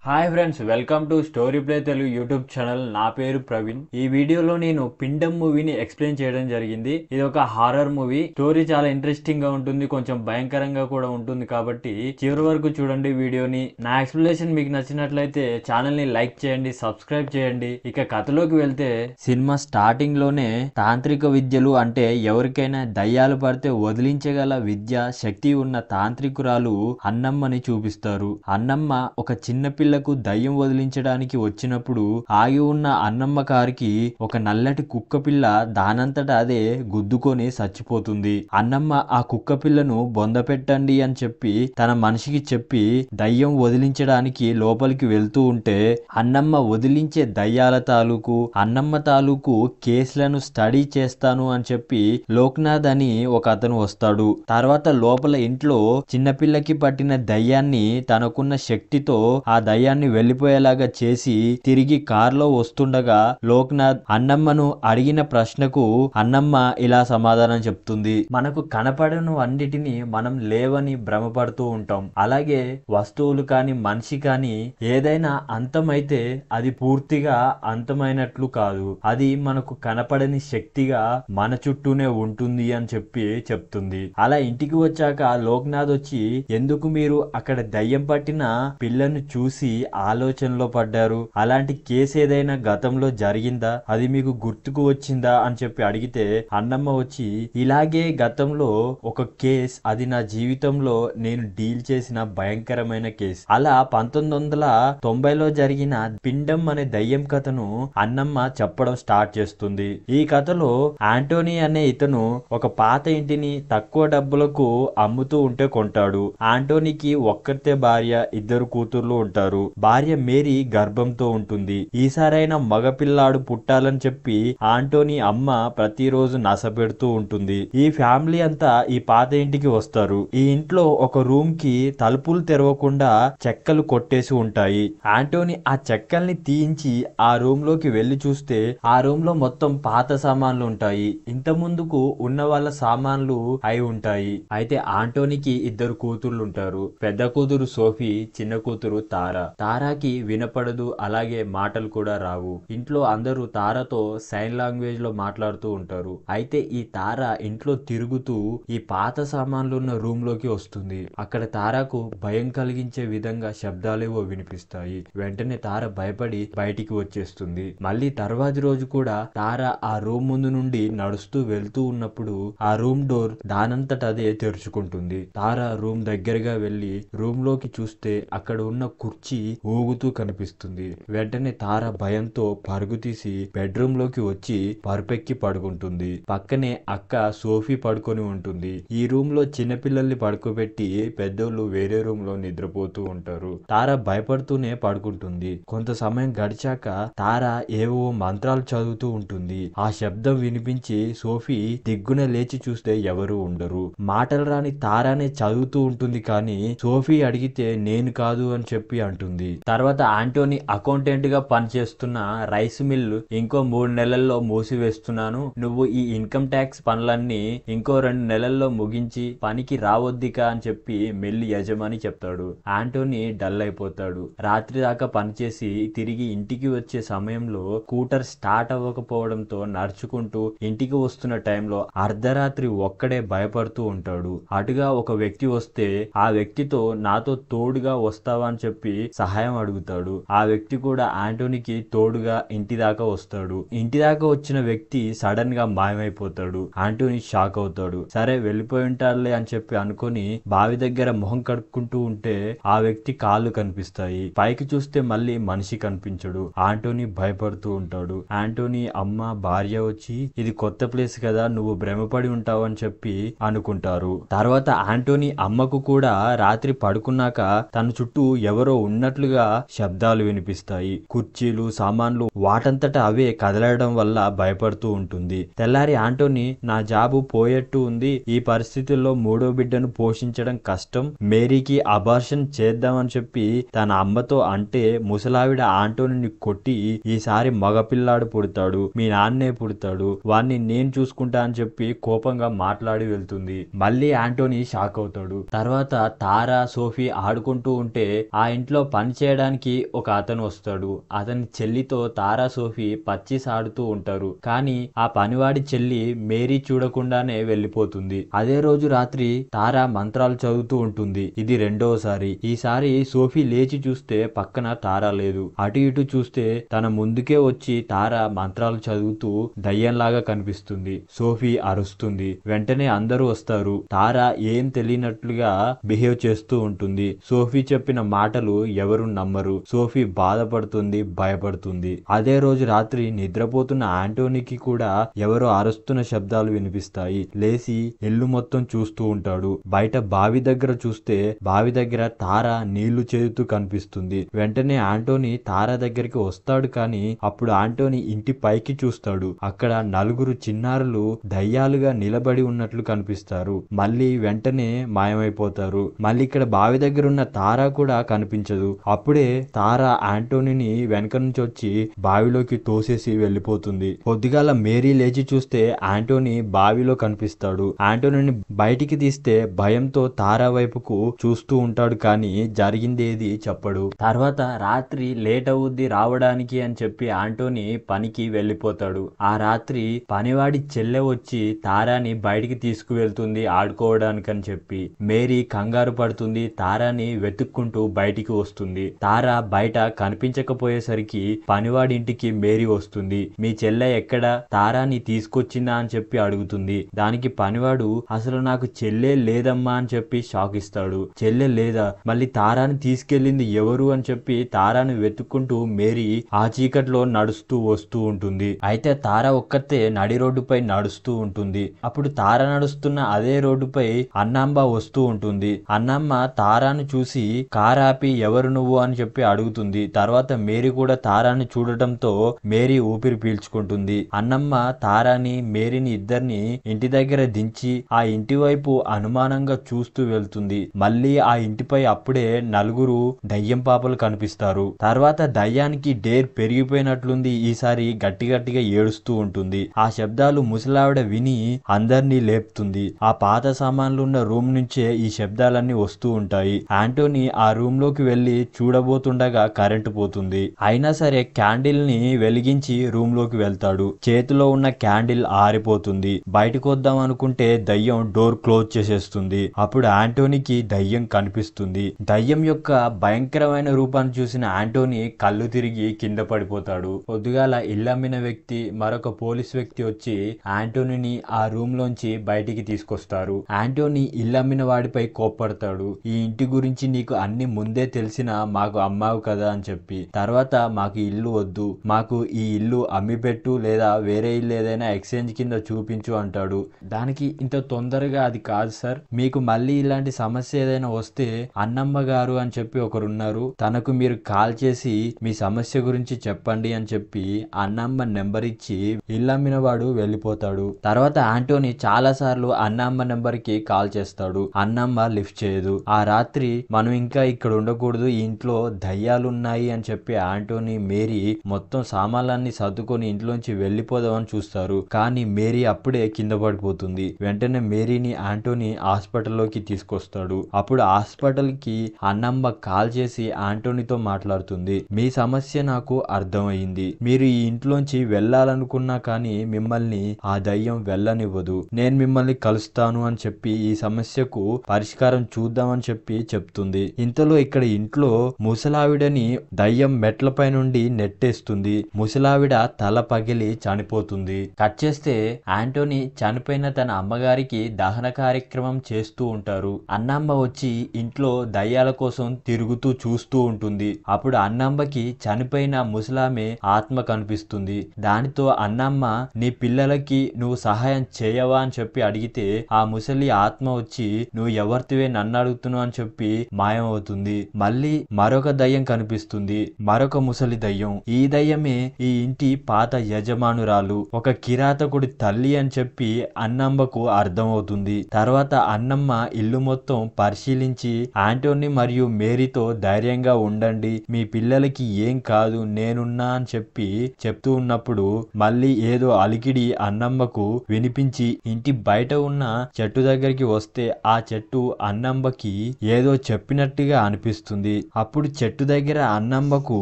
Hi friends, welcome to story play Telugu YouTube channel. నా పేరు ప్రవీణ్. ఈ వీడియోలో నేను పిండం మూవీని ఎక్స్ప్లెయిన్ చేయడం జరిగింది. ఇది ఒక హారర్ మూవీ. స్టోరీ చాలా ఇంట్రెస్టింగ్ గా ఉంటుంది, కొంచెం భయంకరంగా కూడా ఉంటుంది. కాబట్టి చివరి వరకు చూడండి వీడియోని. నా ఎక్స్ప్లెనేషన్ మీకు నచ్చినట్లయితే ఛానల్ ని లైక్ చేయండి, సబ్స్క్రైబ్ చేయండి. ఇక కథలోకి వెళ్తే, సినిమా స్టార్టింగ్ లోనే తాంత్రిక విద్యలు అంటే ఎవరికైనా దయ్యాలు పడితే వదిలించగల విద్య శక్తి ఉన్న తాంత్రికురాలు అన్నమ్మని చూపిస్తారు. అన్నమ్మ ఒక చిన్న పిల్ల దయ్యం వదిలించడానికి వచ్చినప్పుడు ఆగి ఉన్న అన్నమ్మ కారికి ఒక నల్లటి కుక్క పిల్ల దానంతట అదే గుద్దుకొని చచ్చిపోతుంది. అన్నమ్మ ఆ కుక్క పిల్లను బొంద పెట్టండి అని చెప్పి తన మనిషికి చెప్పి దయ్యం వదిలించడానికి లోపలికి వెళ్తూ ఉంటే, అన్నమ్మ వదిలించే దయ్యాల తాలూకు అన్నమ్మ తాలూకు కేసులను స్టడీ చేస్తాను అని చెప్పి లోక్నాథ్ అని ఒక అతను వస్తాడు. తర్వాత లోపల ఇంట్లో చిన్నపిల్లకి పట్టిన దయ్యాన్ని తనకున్న శక్తితో ఆ దయ్యాన్ని వెళ్లిపోయేలాగా చేసి తిరిగి కారులో వస్తుండగా లోక్నాథ్ అన్నమ్మను అడిగిన ప్రశ్నకు అన్నమ్మ ఇలా సమాధానం చెప్తుంది. మనకు కనపడను అన్నిటిని మనం లేవని భ్రమపడుతూ ఉంటాం. అలాగే వస్తువులు కాని మనిషి కాని ఏదైనా అంతమైతే అది పూర్తిగా అంతమైనట్లు కాదు. అది మనకు కనపడని శక్తిగా మన చుట్టూనే ఉంటుంది అని చెప్పి చెప్తుంది. అలా ఇంటికి వచ్చాక లోక్నాథ్ వచ్చి, ఎందుకు మీరు అక్కడ దయ్యం పట్టిన పిల్లను చూసి ఆలోచనలో పడ్డారు? అలాంటి కేసు ఏదైనా గతంలో జరిగిందా? అది మీకు గుర్తుకు వచ్చిందా అని చెప్పి అడిగితే అన్నమ్మ వచ్చి, ఇలాగే గతంలో ఒక కేస్, అది నా జీవితంలో నేను డీల్ చేసిన భయంకరమైన కేసు. అలా 1990లో జరిగిన పిండం అనే దయ్యం కథను అన్నమ్మ చెప్పడం స్టార్ట్ చేస్తుంది. ఈ కథలో ఆంటోనీ అనే ఇతను ఒక పాత ఇంటిని తక్కువ డబ్బులకు అమ్ముతూ ఉంటే కొంటాడు. ఆంటోనీకి ఒక్కతే భార్య, ఇద్దరు కూతుర్లు ఉంటారు. భార్య మేరీ గర్భంతో ఉంటుంది. ఈసారైనా మగపిల్లాడు పుట్టాలని చెప్పి ఆంటోనీ అమ్మ ప్రతిరోజు నసపెడుతూ ఉంటుంది. ఈ ఫ్యామిలీ అంతా ఈ పాత ఇంటికి వస్తారు. ఈ ఇంట్లో ఒక రూమ్ కి తలుపులు తెరవకుండా చెక్కలు కొట్టేసి ఉంటాయి. ఆంటోనీ ఆ చెక్కల్ని తీయించి ఆ రూమ్ లోకి వెళ్లి చూస్తే ఆ రూమ్ లో మొత్తం పాత సామాన్లు ఉంటాయి. ఇంత ముందుకు ఉన్న వాళ్ళ సామాన్లు అయి ఉంటాయి. అయితే ఆంటోనీకి ఇద్దరు కూతుర్లు ఉంటారు. పెద్ద కూతురు సోఫీ, చిన్న కూతురు తారా. తారాకి వినపడదు, అలాగే మాటలు కూడా రావు. ఇంట్లో అందరూ తారాతో సైన్ లాంగ్వేజ్ లో మాట్లాడుతూ ఉంటారు. అయితే ఈ తార ఇంట్లో తిరుగుతూ ఈ పాత సామాన్లు ఉన్న రూమ్ లోకి వస్తుంది. అక్కడ తారాకు భయం కలిగించే విధంగా శబ్దాలేవో వినిపిస్తాయి. వెంటనే తార భయపడి బయటికి వచ్చేస్తుంది. మళ్ళీ తర్వాతి రోజు కూడా తార ఆ రూమ్ ముందు నుండి నడుస్తూ వెళ్తూ ఉన్నప్పుడు ఆ రూమ్ డోర్ దానంతట అదే తెరుచుకుంటుంది. తార రూమ్ దగ్గరగా వెళ్లి రూమ్ లోకి చూస్తే అక్కడ ఉన్న కుర్చీ ఊగుతూ కనిపిస్తుంది. వెంటనే తార భయంతో పరుగు తీసి బెడ్రూమ్ లోకి వచ్చి పరుపెక్కి పడుకుంటుంది. పక్కనే అక్క సోఫీ పడుకొని ఉంటుంది. ఈ రూమ్ లో చిన్నపిల్లల్ని పడుకోబెట్టి పెద్దోళ్ళు వేరే రూమ్ లో నిద్రపోతూ ఉంటారు. తార భయపడుతూనే పడుకుంటుంది. కొంత సమయం గడిచాక తార ఏవో మంత్రాలు చదువుతూ ఉంటుంది. ఆ శబ్దం వినిపించి సోఫీ దిగ్గున లేచి చూస్తే ఎవరు ఉండరు. మాటలు రాని తారానే చదువుతూ ఉంటుంది. కానీ సోఫీ అడిగితే నేను కాదు అని చెప్పి అంటుంది. తర్వాత ఆంటోనీ అకౌంటెంట్ గా పనిచేస్తున్న రైస్ మిల్ ఇంకో 3 నెలల్లో మూసివేస్తున్నాను, నువ్వు ఈ ఇన్కమ్ ట్యాక్స్ పనులన్నీ ఇంకో 2 నెలల్లో ముగించి పనికి రావద్దిక అని చెప్పి మిల్ యజమాని చెప్తాడు. ఆంటోనీ డల్ అయిపోతాడు. రాత్రి దాకా పనిచేసి తిరిగి ఇంటికి వచ్చే సమయంలో స్కూటర్ స్టార్ట్ అవ్వకపోవడంతో నడుచుకుంటూ ఇంటికి వస్తున్న టైంలో అర్ధరాత్రి ఒక్కడే భయపడుతూ ఉంటాడు. అటుగా ఒక వ్యక్తి వస్తే ఆ వ్యక్తితో నాతో తోడుగా వస్తావా అని చెప్పి సహాయం అడుగుతాడు. ఆ వ్యక్తి కూడా ఆంటోనీకి తోడుగా ఇంటి దాకా వస్తాడు. ఇంటి దాకా వచ్చిన వ్యక్తి సడన్ గా మాయమైపోతాడు. ఆంటోనీ షాక్ అవుతాడు. సరే వెళ్ళిపోయి ఉంటాడులే అని చెప్పి అనుకొని బావి దగ్గర మొహం కడుక్కుంటూ ఉంటే ఆ వ్యక్తి కాళ్ళు కనిపిస్తాయి. పైకి చూస్తే మళ్ళీ మనిషి కనిపించడు. ఆంటోనీ భయపడుతూ ఉంటాడు. ఆంటోనీ అమ్మ, భార్య వచ్చి, ఇది కొత్త ప్లేస్ కదా, నువ్వు భ్రమపడి ఉంటావు అని చెప్పి అనుకుంటారు. తర్వాత ఆంటోనీ అమ్మకు కూడా రాత్రి పడుకున్నాక తన చుట్టూ ఎవరో ఉన్నట్లుగా శబ్దాలు వినిపిస్తాయి. కుర్చీలు, సామాన్లు వాటంతట అవే కదలడం వల్ల భయపడుతూ ఉంటుంది. తెల్లారి ఆంటోనీ, నా జాబు పోయేట్టు ఉంది, ఈ పరిస్థితుల్లో 3వ బిడ్డను పోషించడం కష్టం, మేరీకి అబార్షన్ చేద్దామని చెప్పి తన అమ్మతో అంటే ముసలావిడ ఆంటోనీని కొట్టి, ఈసారి మగపిల్లాడు పుడతాడు, మీ నాన్నే పుడతాడు, వాణ్ణి నేను చూసుకుంటా అని చెప్పి కోపంగా మాట్లాడి వెళ్తుంది. మళ్ళీ ఆంటోనీ షాక్ అవుతాడు. తర్వాత తారా, సోఫీ ఆడుకుంటూ ఉంటే ఆ ఇంట్లో పని చేయడానికి ఒక అతను వస్తాడు. అతని చెల్లితో తారా సోఫీ పచ్చిస్ ఆడుతూ ఉంటారు. కానీ ఆ పనివాడి చెల్లి మేరీ చూడకుండానే వెళ్ళిపోతుంది. అదే రోజు రాత్రి తారా మంత్రాలు చదువుతూ ఉంటుంది. ఇది రెండవసారి. ఈసారి సోఫీ లేచి చూస్తే పక్కన తారా లేదు. అటు ఇటు చూస్తే తన ముందుకే వచ్చి తారా మంత్రాలు చదువుతూ దయ్యంలాగా కనిపిస్తుంది. సోఫీ అరుస్తుంది. వెంటనే అందరూ వస్తారు. తారా ఏం తెలియనట్లుగా బిహేవ్ చేస్తూ ఉంటుంది. సోఫీ చెప్పిన మాటలు ఎవరు నమ్మరు. సోఫీ బాధపడుతుంది, భయపడుతుంది. అదే రోజు రాత్రి నిద్రపోతున్న ఆంటోనీకి కూడా ఎవరో అరుస్తున్న శబ్దాలు వినిపిస్తాయి. లేచి ఇల్లు మొత్తం చూస్తూ ఉంటాడు. బయట బావి దగ్గర చూస్తే బావి దగ్గర తారా నీళ్లు చేదుతూ కనిపిస్తుంది. వెంటనే ఆంటోనీ తారా దగ్గరికి వస్తాడు. కానీ అప్పుడు ఆంటోనీ ఇంటి పైకి చూస్తాడు. అక్కడ నలుగురు చిన్నారులు దయ్యాలుగా నిలబడి ఉన్నట్లు కనిపిస్తారు. మళ్ళీ వెంటనే మాయమైపోతారు. మళ్ళీ ఇక్కడ బావి దగ్గర ఉన్న తారా కూడా కనిపించదు. అప్పుడే తారా ఆంటోనీని వెనక నుంచి వచ్చి బావిలోకి తోసేసి వెళ్ళిపోతుంది. పొద్దుగాల మేరీ లేచి చూస్తే ఆంటోనీ బావిలో కనిపిస్తాడు. ఆంటోనీని బయటికి తీస్తే భయంతో తారా వైపుకు చూస్తూ ఉంటాడు. కానీ జరిగిందేది చెప్పడు. తర్వాత రాత్రి లేట్ అవుద్ది రావడానికి అని చెప్పి ఆంటోనీ పనికి వెళ్ళిపోతాడు. ఆ రాత్రి పనివాడి చెల్లె వచ్చి తారాని బయటికి తీసుకువెళ్తుంది ఆడుకోవడానికి అని చెప్పి. మేరీ కంగారు పడుతుంది. తారాని వెతుక్కుంటూ బయటికి వస్తుంది. తారా బయట కనిపించకపోయేసరికి పనివాడి ఇంటికి మేరీ వస్తుంది. మీ చెల్లె ఎక్కడ, తారాని తీసుకొచ్చిందా అని చెప్పి అడుగుతుంది. దానికి పనివాడు అసలు నాకు చెల్లె లేదమ్మా అని చెప్పి షాక్ ఇస్తాడు. చెల్లె లేదా, మళ్ళీ తారాని తీసుకెళ్లింది ఎవరు అని చెప్పి తారాని వెతుక్కుంటూ మేరీ ఆ చీకట్లో నడుస్తూ వస్తూ ఉంటుంది. అయితే తార ఒక్కతే నడి రోడ్డుపై నడుస్తూ ఉంటుంది. అప్పుడు తార నడుస్తున్న అదే రోడ్డుపై అన్నాంబ వస్తూ ఉంటుంది. అన్నామ్మ తారాను చూసి కారాపి ఎవరు నువ్వు అని చెప్పి అడుగుతుంది. తర్వాత మేరీ కూడా తారాని చూడటంతో మేరీ ఊపిరి పీల్చుకుంటుంది. అన్నమ్మ తారాని మేరీని ఇద్దరిని ఇంటి దగ్గర దించి ఆ ఇంటి వైపు అనుమానంగా చూస్తూ వెళ్తుంది. మళ్ళీ ఆ ఇంటిపై అప్పుడే నలుగురు దయ్యం పాపలు కనిపిస్తారు. తర్వాత దయ్యానికి డేర్ పెరిగిపోయినట్లుంది. ఈసారి గట్టి గట్టిగా ఏడుస్తూ ఉంటుంది. ఆ శబ్దాలు ముసలావిడ విని అందరినీ లేపుతుంది. ఆ పాత సామాన్లు ఉన్న రూమ్ నుంచే ఈ శబ్దాలన్నీ వస్తూ ఉంటాయి. ఆంటోనీ ఆ రూమ్ లోకి వెళ్లి చూడబోతుండగా కరెంటు పోతుంది. అయినా సరే క్యాండిల్ ని వెలిగించి రూమ్ లోకి వెళ్తాడు. చేతిలో ఉన్న క్యాండిల్ ఆరిపోతుంది. బయటకు వద్దాం అనుకుంటే దయ్యం డోర్ క్లోజ్ చేసేస్తుంది. అప్పుడు ఆంటోనీకి దయ్యం కనిపిస్తుంది. దయ్యం యొక్క భయంకరమైన రూపాన్ని చూసిన ఆంటోనీ కళ్ళు తిరిగి కింద పడిపోతాడు. పొద్దుగాల ఇల్లమ్మిన వ్యక్తి మరొక పోలీస్ వ్యక్తి వచ్చి ఆంటోనీని ఆ రూమ్ లోంచి బయటికి తీసుకొస్తారు. ఆంటోనీ ఇల్లమ్మిన వాడిపై కోప్పడతాడు. ఈ ఇంటి గురించి నీకు అన్ని ముందే తెలిసిన మాకు అమ్మావు కదా అని చెప్పి. తర్వాత మాకు ఇల్లు వద్దు, మాకు ఈ ఇల్లు అమ్మి పెట్టు లేదా వేరే ఇల్లు ఏదైనా ఎక్స్చేంజ్ కింద చూపించు అంటాడు. దానికి ఇంత తొందరగా అది కాదు సార్, మీకు మళ్ళీ ఇలాంటి సమస్య ఏదైనా వస్తే అన్నమ్మ గారు అని చెప్పి ఒకరున్నారు, తనకు మీరు కాల్ చేసి మీ సమస్య గురించి చెప్పండి అని చెప్పి అన్నమ్మ నెంబర్ ఇచ్చి ఇల్లమ్మిన వాడు వెళ్ళిపోతాడు. తర్వాత ఆంటోనీ చాలా సార్లు అన్నమ్మ నెంబర్ కి కాల్ చేస్తాడు. అన్నమ్మ లిఫ్ట్ చేయదు. ఆ రాత్రి మనం ఇంకా ఇక్కడ ఉండకూడదు, ఈ ఇంట్లో దయ్యాలున్నాయి అని చెప్పి ఆంటోనీ మేరీ మొత్తం సామాన్లన్నీ సర్దుకొని ఇంట్లోంచి వెళ్ళిపోదామని చూస్తారు. కానీ మేరీ అప్పుడే కింద పడిపోతుంది. వెంటనే మేరీని ఆంటోనీ హాస్పిటల్లోకి తీసుకొస్తాడు. అప్పుడు హాస్పిటల్ కి అన్నమ్మ కాల్ చేసి ఆంటోనీతో మాట్లాడుతుంది. మీ సమస్య నాకు అర్థమైంది. మీరు ఈ ఇంట్లోంచి వెళ్ళాలనుకున్నా కానీ మిమ్మల్ని ఆ దయ్యం వెళ్ళనివ్వదు. నేను మిమ్మల్ని కలుస్తాను అని చెప్పి ఈ సమస్యకు పరిష్కారం చూద్దామని చెప్పి చెప్తుంది. ఇంతలో ఇక్కడ ఇంట్లో ముసలావిడని దయ్యం మెట్లపై నుండి నెట్టేస్తుంది. ముసలావిడ తల పగిలి చనిపోతుంది. కట్ చేస్తే ఆంటోనీ చనిపోయిన తన అమ్మగారికి దహన కార్యక్రమం చేస్తూ ఉంటారు. అన్నమ్మ వచ్చి ఇంట్లో దయ్యాల కోసం తిరుగుతూ చూస్తూ ఉంటుంది. అప్పుడు అన్నమ్మకి చనిపోయిన ముసలామె ఆత్మ కనిపిస్తుంది. దానితో అన్నమ్మ నీ పిల్లలకి నువ్వు సహాయం చేయవా అని చెప్పి అడిగితే ఆ ముసలి ఆత్మ వచ్చి నువ్వు ఎవరితివే నన్ను అడుగుతున్నావు అని చెప్పి మాయమవుతుంది. మళ్ళీ మరొక దయ్యం కనిపిస్తుంది, మరొక ముసలి దయ్యం. ఈ దయ్యమే ఈ ఇంటి పాత యజమానురాలు, ఒక కిరాతకుడి తల్లి అని చెప్పి అన్నమ్మకు అర్థమవుతుంది. తర్వాత అన్నమ్మ ఇల్లు మొత్తం పరిశీలించి ఆంటోనీ మరియు మేరీతో ధైర్యంగా ఉండండి, మీ పిల్లలకి ఏం కాదు నేనున్నా అని చెప్పి చెప్తూ ఉన్నప్పుడు మళ్ళీ ఏదో అలికిడి అన్నమ్మకు వినిపించి ఇంటి బయట ఉన్న చెట్టు దగ్గరికి వస్తే ఆ చెట్టు అన్నమ్మకి ఏదో చెప్పినట్టుగా అనిపిస్తుంది. అప్పుడు చెట్టు దగ్గర అన్నమ్మకు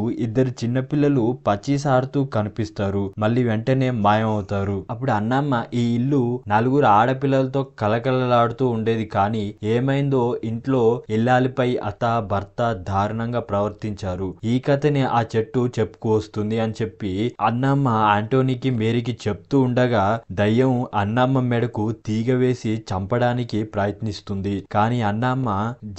ఇద్దరు చిన్నపిల్లలు పచ్చీస్ ఆడుతూ కనిపిస్తారు. మళ్ళీ వెంటనే మాయమవుతారు. అప్పుడు అన్నమ్మ ఈ ఇల్లు నలుగురు ఆడపిల్లలతో కలకలలాడుతూ ఉండేది, కానీ ఏమైందో ఇంట్లో ఇల్లాలిపై అత్త భర్త దారుణంగా ప్రవర్తించారు. ఈ కథని ఆ చెట్టు చెప్పుకు వస్తుంది అని చెప్పి అన్నమ్మ ఆంటోనీకి మేరీకి చెప్తూ ఉండగా దయ్యం అన్నమ్మ మెడకు తీగ వేసి చంపడానికి ప్రయత్నిస్తుంది. కానీ అన్నమ్మ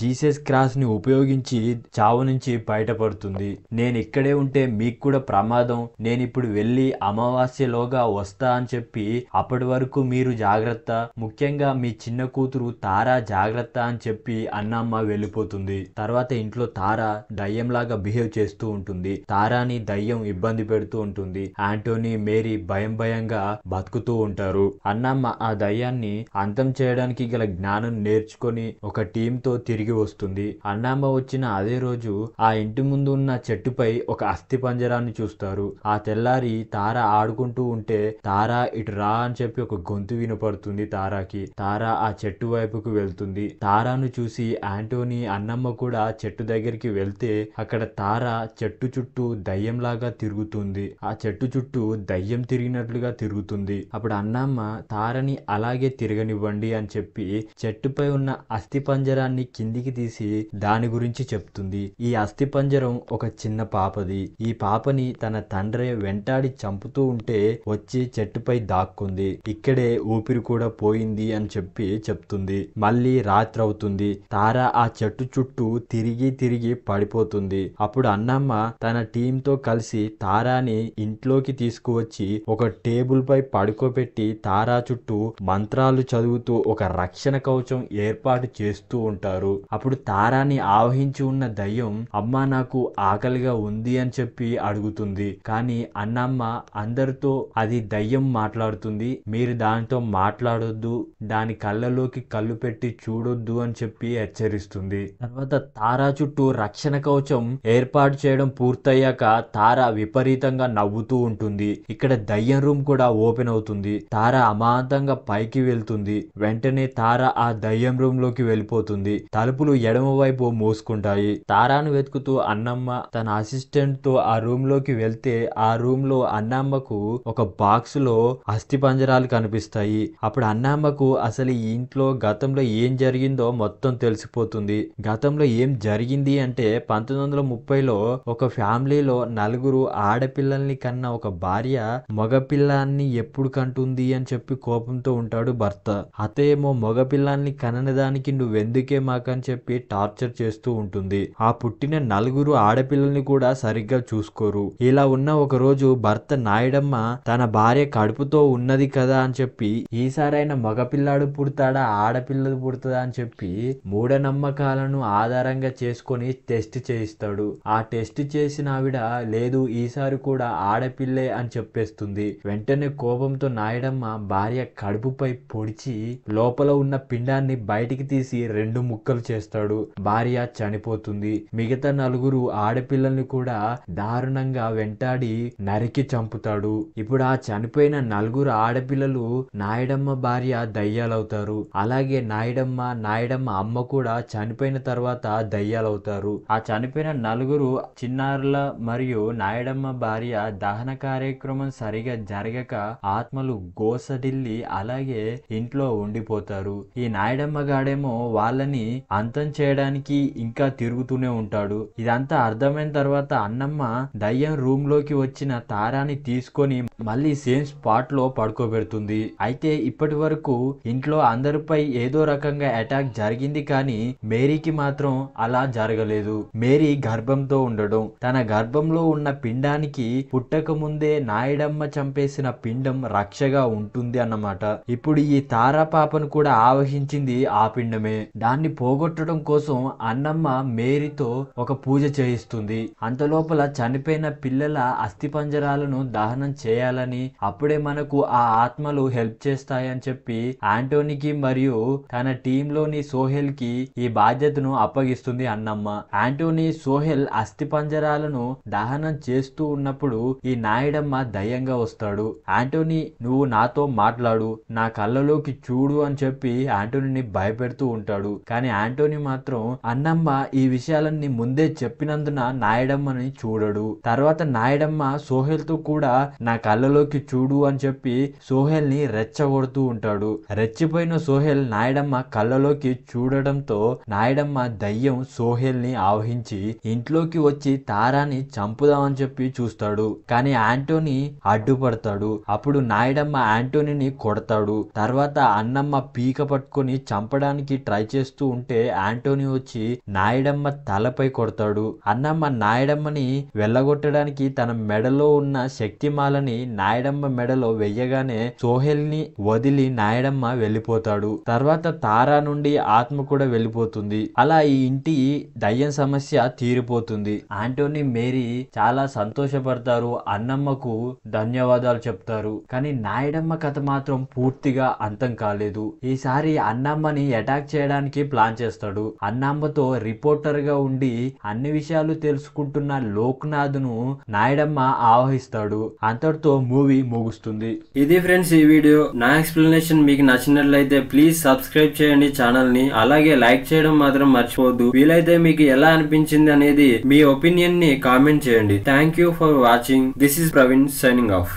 జీసస్ క్రాస్ ని ఉపయోగించి చావు నుంచి బయటపడుతుంది. నేను ఇక్కడే ఉంటే మీకు కూడా ప్రమాదం, నేను ఇప్పుడు వెళ్ళి అమావాస్యలోగా వస్తా అని చెప్పి అప్పటి వరకు మీరు జాగ్రత్త, ముఖ్యంగా మీ చిన్న కూతురు తారా జాగ్రత్త అని చెప్పి అన్నమ్మ వెళ్ళిపోతుంది. తర్వాత ఇంట్లో తారా దయ్యంలాగా బిహేవ్ చేస్తూ ఉంటుంది. తారాని దయ్యం ఇబ్బంది పెడుతూ ఉంటుంది. ఆంటోనీ మేరీ భయంగా బతుకుతూ ఉంటారు. అన్నమ్మ ఆ దయ్యాన్ని అంతం చేయడానికి గల జ్ఞానం నేర్చుకొని ఒక టీమ్ తో తిరిగి వస్తుంది. అన్నమ్మ వచ్చిన అదే రోజు ఆ ఇంటి ముందు ఉన్న చెట్టుపై ఒక అస్థి పంజరాన్ని చూస్తారు. ఆ తెల్లారి తార ఆడుకుంటూ ఉంటే తారా ఇటు రా అని చెప్పి ఒక గొంతు వినపడుతుంది తారాకి. తారా ఆ చెట్టు వైపుకు వెళ్తుంది. తారాను చూసి ఆంటోనీ అన్నమ్మ కూడా చెట్టు దగ్గరికి వెళ్తే అక్కడ తారా చెట్టు చుట్టూ దయ్యంలాగా తిరుగుతుంది. ఆ చెట్టు చుట్టూ దయ్యం తిరిగినట్లుగా తిరుగుతుంది. అప్పుడు అన్నమ్మ తారని అలాగే తిరగనివ్వండి అని చెప్పి చెట్టుపై ఉన్న అస్థి పంజరాన్ని కిందికి తీసి దాని గురించి చెప్తుంది. ఈ అస్థి పంజరం ఒక చిన్న పాపది. ఈ పాపని తన తండ్రి వెంటాడి చంపుతూ ఉంటే వచ్చి చెట్టుపై దాక్కుంది. ఇక్కడే ఊపిరి కూడా పోయింది అని చెప్పి చెప్తుంది. మళ్ళీ రాత్రి అవుతుంది. తార ఆ చెట్టు చుట్టూ తిరిగి పడిపోతుంది. అప్పుడు అన్నమ్మ తన టీమ్ తో కలిసి తారాని ఇంట్లోకి తీసుకువచ్చి ఒక టేబుల్ పై పడుకోబెట్టి తారా చుట్టూ మంత్రాలు చదువుతూ ఒక రక్షణ కవచం ఏర్పాటు చేస్తూ ఉంటారు. అప్పుడు తారాని ఆవహించి ఉన్న దయ్యం అమ్మ నాకు ఆకలిగా ఉంది అని చెప్పి అడుగుతుంది. కానీ అన్నమ్మ అందరితో అది దయ్యం మాట్లాడుతుంది, మీరు దానితో మాట్లాడొద్దు, దాని కళ్ళలోకి కళ్ళు పెట్టి చూడొద్దు అని చెప్పి హెచ్చరిస్తుంది. తర్వాత తారా చుట్టూ రక్షణ కవచం ఏర్పాటు చేయడం పూర్తయ్యాక తారా విపరీతంగా నవ్వుతూ ఉంటుంది. ఇక్కడ దయ్యం రూమ్ కూడా ఓపెన్ అవుతుంది. తారా అమాంతంగా పైకి వెళ్తుంది. వెంటనే తారా ఆ దయ్యం రూమ్ లోకి వెళ్ళిపోతుంది. తలుపులు ఎడమ వైపు మూసుకుంటాయి. తారాను వెతుకుతూ అన్నమ్మ తన అసిస్టెంట్ తో ఆ రూమ్ లోకి వెళ్తే ఆ రూమ్ లో అన్నమ్మకు ఒక బాక్స్ లో అస్థి పంజరాలు కనిపిస్తాయి. అప్పుడు అన్నమ్మకు అసలు ఈ ఇంట్లో గతంలో ఏం జరిగిందో మొత్తం తెలిసిపోతుంది. గతంలో ఏం జరిగింది అంటే 1930లో ఒక ఫ్యామిలీలో నలుగురు ఆడపిల్లల్ని కన్నా ఒక భార్య మగపిల్లాన్ని ఎప్పుడు కంటుంది అని చెప్పి కోపంతో ఉంటాడు భర్త. అతేమో మగపిల్లాన్ని కననదానికి నువ్వెందుకే మాకని చెప్పి టార్చర్ చేస్తూ ఉంటుంది. ఆ పుట్టిన నలుగురు ఆడపిల్లల్ని కూడా సరిగ్గా చూసుకోరు. ఇలా ఉన్న ఒక రోజు భర్త నాయుడమ్మ తన భార్య కడుపుతో ఉన్నది కదా అని చెప్పి ఈసారైనా మగపిల్లాడు పుడతాడా ఆడపిల్లలు పుడతాడా అని చెప్పి మూఢనమ్మకాలను ఆధారంగా చేసుకొని టెస్ట్ చేయిస్తాడు. ఆ టెస్ట్ చేసిన ఆవిడ లేదు ఈసారి కూడా ఆడపిల్లే అని చెప్పేస్తుంది. వెంటనే కోపంతో నాయుడమ్మ భార్య కడుపుపై పొడిచి లోపల ఉన్న పిండాన్ని బయటికి తీసి 2 ముక్కలు చేస్తాడు. భార్య చనిపోతుంది. మిగతా నలుగురు ఆడపిల్లల్ని కూడా దారుణంగా వెంటాడి నరికి చంపుతాడు. ఇప్పుడు ఆ చనిపోయిన నలుగురు ఆడపిల్లలు నాయుడమ్మ భార్య దయ్యాలవుతారు. అలాగే నాయుడమ్మ అమ్మ కూడా చనిపోయిన తర్వాత దయ్యాలవుతారు. ఆ చనిపోయిన నలుగురు చిన్నారుల మరియు నాయుడమ్మ భార్య దహన కార్యక్రమం సరిగా జరగక ఆత్మలు గోసడిల్లి అలాగే ఇంట్లో ఉండిపోతారు. ఈ నాయుడమ్మ గాడేమో వాళ్ళని అంతం చేయడానికి ఇంకా తిరుగుతూనే ఉంటాడు. ఇదంతా అర్థమైన తర్వాత అన్నమ్మ దయ్యం రూమ్ లోకి వచ్చిన తారాని తీసుకొని మళ్ళీ సేమ్ స్పాట్ లో పడుకోబెడుతుంది. అయితే ఇప్పటి వరకు ఇంట్లో అందరిపై ఏదో రకంగా అటాక్ జరిగింది, కానీ మేరీకి మాత్రం అలా జరగలేదు. మేరీ గర్భంతో ఉండడం, తన గర్భంలో ఉన్న పిండానికి పుట్టక ముందే నాయుడమ్మ చంపేసిన పిండం రక్షగా ఉంటుంది అన్నమాట. ఇప్పుడు ఈ తారా పాపను కూడా ఆవహించింది ఆ పిండమే. దాన్ని పోగొట్టడం కోసం అన్నమ్మ మేరీతో ఒక పూజ చేయిస్తుంది. అంతలోపల చనిపోయిన పిల్లల అస్థిపంజరాలను దహనం చేయాలని, అప్పుడే మనకు ఆ ఆత్మలు హెల్ప్ చేస్తాయని చెప్పి ఆంటోనీకి మరియు తన టీంలోని సోహెల్ కి ఈ బాధ్యతను అప్పగిస్తుంది అన్నమ్మ. ఆంటోనీ సోహెల్ అస్థిపంజరాలను దహనం చేస్తూ ఉన్నప్పుడు ఈ నాయుడమ్మ దయ్యంగా వస్తాడు. ఆంటోనీ నువ్వు నాతో మాట్లాడు, నా కళ్ళలోకి చూడు అని చెప్పి ఆంటోనీని భయపెడుతూ ఉంటాడు. కానీ ఆంటోనీ మాత్రం అన్నమ్మ ఈ విషయాన్ని విషయాలన్నీ ముందే చెప్పినందున నాయడమ్మని చూడడు. తర్వాత నాయడమ్మ సోహెల్ తో కూడా నా కళ్ళలోకి చూడు అని చెప్పి సోహెల్ ని రెచ్చగొడుతూ ఉంటాడు. రెచ్చిపోయిన సోహెల్ నాయడమ్మ కళ్ళలోకి చూడడంతో నాయడమ్మ దయ్యం సోహెల్ ని ఆవహించి ఇంట్లోకి వచ్చి తారాని చంపుదామని చెప్పి చూస్తాడు. కానీ యాంటోనీ అడ్డుపడతాడు. అప్పుడు నాయడమ్మ యాంటోనీని కొడతాడు. తర్వాత అన్నమ్మ పీక పట్టుకొని చంపడానికి ట్రై చేస్తూ ఉంటే యాంటోనీ వచ్చి నాయడమ్మ తలపై కొడతాడు. అన్నమ్మ నాయడమ్మని వెళ్ళగొట్టడానికి తన మెడలో ఉన్న శక్తిమాలని నాయడమ్మ మెడలో వెయ్యగానే సోహెల్ ని వదిలి నాయడమ్మ వెళ్ళిపోతాడు. తర్వాత తారా నుండి ఆత్మ కూడా వెళ్ళిపోతుంది. అలా ఈ ఇంటి దయ్యం సమస్య తీరిపోతుంది. యాంటోనీ మేరీ చాలా సంతోషపడతారు. అన్నమ్మకు ధన్యవాదాలు చెప్తారు. కానీ నాయడమ్మ కథ మాత్రం పూర్తిగా అంతం కాలేదు. ఈసారి అన్నమ్మని అటాక్ చేయడానికి ప్లాన్ చేస్తాడు. అన్నమ్మతో రిపోర్టర్ గా ఉండి అన్ని విషయాలు తెలుసుకుంటున్న లోక్నాథ్ ను నాయడమ్మ ఆవహిస్తాడు. అంతటితో మూవీ ముగుస్తుంది. ఇది ఫ్రెండ్స్ ఈ వీడియో. నా ఎక్స్ప్లెనేషన్ మీకు నచ్చినట్లయితే ప్లీజ్ సబ్స్క్రైబ్ చేయండి ఛానల్ ని. అలాగే లైక్ చేయడం మాత్రం మర్చిపోవద్దు. వీలైతే మీకు ఎలా అనిపించింది అనేది మీ ఒపీనియన్ ని కామెంట్ చేయండి. Thank you for watching. This is Praveen signing off.